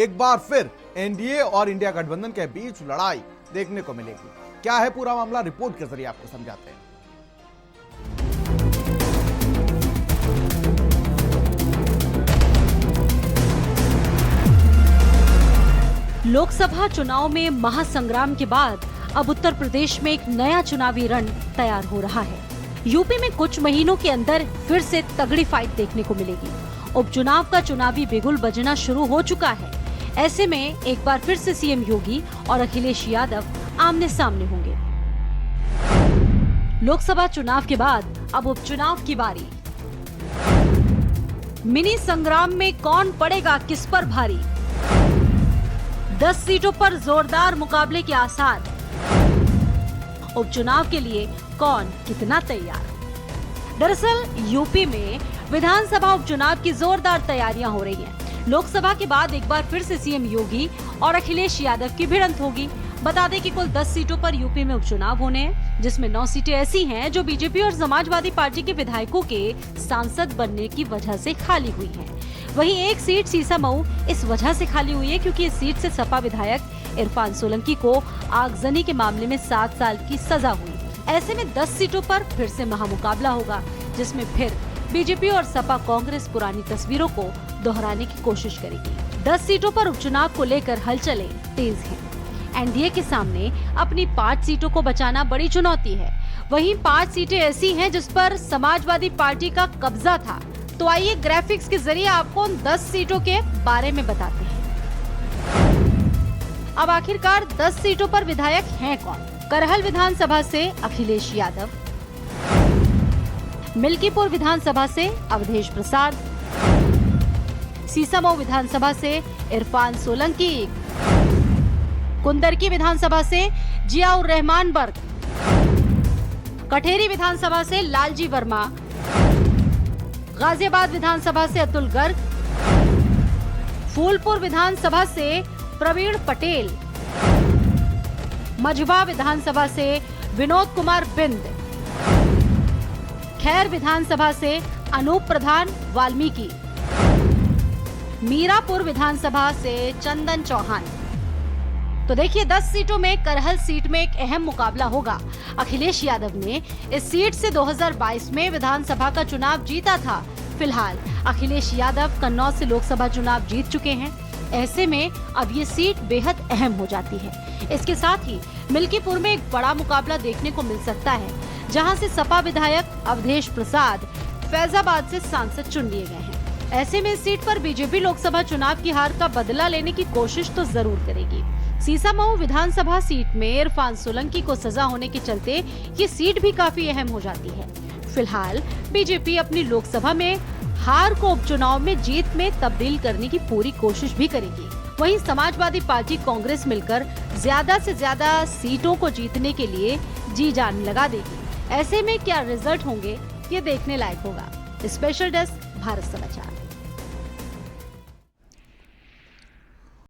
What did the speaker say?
एक बार फिर एनडीए और इंडिया गठबंधन के बीच लड़ाई देखने को मिलेगी। क्या है पूरा मामला, रिपोर्ट के जरिए आपको समझाते हैं। लोकसभा चुनाव में महासंग्राम के बाद अब उत्तर प्रदेश में एक नया चुनावी रण तैयार हो रहा है। यूपी में कुछ महीनों के अंदर फिर से तगड़ी फाइट देखने को मिलेगी। उपचुनाव का चुनावी बिगुल बजना शुरू हो चुका है। ऐसे में एक बार फिर से सीएम योगी और अखिलेश यादव आमने सामने होंगे। लोकसभा चुनाव के बाद अब उपचुनाव की बारी। मिनी संग्राम में कौन पड़ेगा किस पर भारी? 10 सीटों पर जोरदार मुकाबले के आसार। उपचुनाव के लिए कौन कितना तैयार? दरअसल यूपी में विधानसभा उपचुनाव की जोरदार तैयारियां हो रही हैं। लोकसभा के बाद एक बार फिर से सीएम योगी और अखिलेश यादव की भिड़ंत होगी। बता दें कि कुल 10 सीटों पर यूपी में उपचुनाव होने हैं, जिसमें 9 सीटें ऐसी हैं जो बीजेपी और समाजवादी पार्टी के विधायकों के सांसद बनने की वजह से खाली हुई हैं। वहीं एक सीट सीसामऊ इस वजह से खाली हुई है क्योंकि इस सीट से सपा विधायक इरफान सोलंकी को आगजनी के मामले में 7 साल की सजा हुई। ऐसे में 10 सीटों पर फिर से महामुकाबला होगा, जिसमें फिर बीजेपी और सपा कांग्रेस पुरानी तस्वीरों को दोहराने की कोशिश करेगी। 10 सीटों पर उपचुनाव को लेकर हलचलें तेज हैं। एनडीए के सामने अपनी 5 सीटों को बचाना बड़ी चुनौती है। वहीं 5 सीटें ऐसी हैं जिस पर समाजवादी पार्टी का कब्जा था। तो आइए ग्राफिक्स के जरिए आपको उन 10 सीटों के बारे में बताते हैं। अब आखिरकार 10 सीटों पर विधायक हैं कौन? करहल विधानसभा से अखिलेश यादव, मिल्कीपुर विधानसभा से अवधेश प्रसाद, सीसामऊ विधानसभा से इरफान सोलंकी, कुंदरकी विधानसभा से जियाउर रहमान बर्क, कठेरी विधानसभा से लालजी वर्मा, गाजियाबाद विधानसभा से अतुल गर्ग, फूलपुर विधानसभा से प्रवीण पटेल, मझवा विधानसभा से विनोद कुमार बिंद, खैर विधानसभा से अनूप प्रधान वाल्मीकि, मीरापुर विधानसभा से चंदन चौहान। तो देखिए 10 सीटों में करहल सीट में एक अहम मुकाबला होगा। अखिलेश यादव ने इस सीट से 2022 में विधानसभा का चुनाव जीता था। फिलहाल अखिलेश यादव कन्नौज से लोकसभा चुनाव जीत चुके हैं। ऐसे में अब ये सीट बेहद अहम हो जाती है। इसके साथ ही मिल्कीपुर में एक बड़ा मुकाबला देखने को मिल सकता है, जहां से सपा विधायक अवधेश प्रसाद फैजाबाद से सांसद चुन लिए गए हैं। ऐसे में इस सीट पर बीजेपी लोकसभा चुनाव की हार का बदला लेने की कोशिश तो जरूर करेगी। सीसामऊ विधानसभा सीट में इरफान सोलंकी को सजा होने के चलते ये सीट भी काफी अहम हो जाती है। फिलहाल बीजेपी अपनी लोकसभा में हार को उपचुनाव में जीत में तब्दील करने की पूरी कोशिश भी करेगी। वहीं समाजवादी पार्टी कांग्रेस मिलकर ज्यादा से ज्यादा सीटों को जीतने के लिए जी जान लगा देगी। ऐसे में क्या रिजल्ट होंगे ये देखने लायक होगा। स्पेशल डेस्क, भारत समाचार।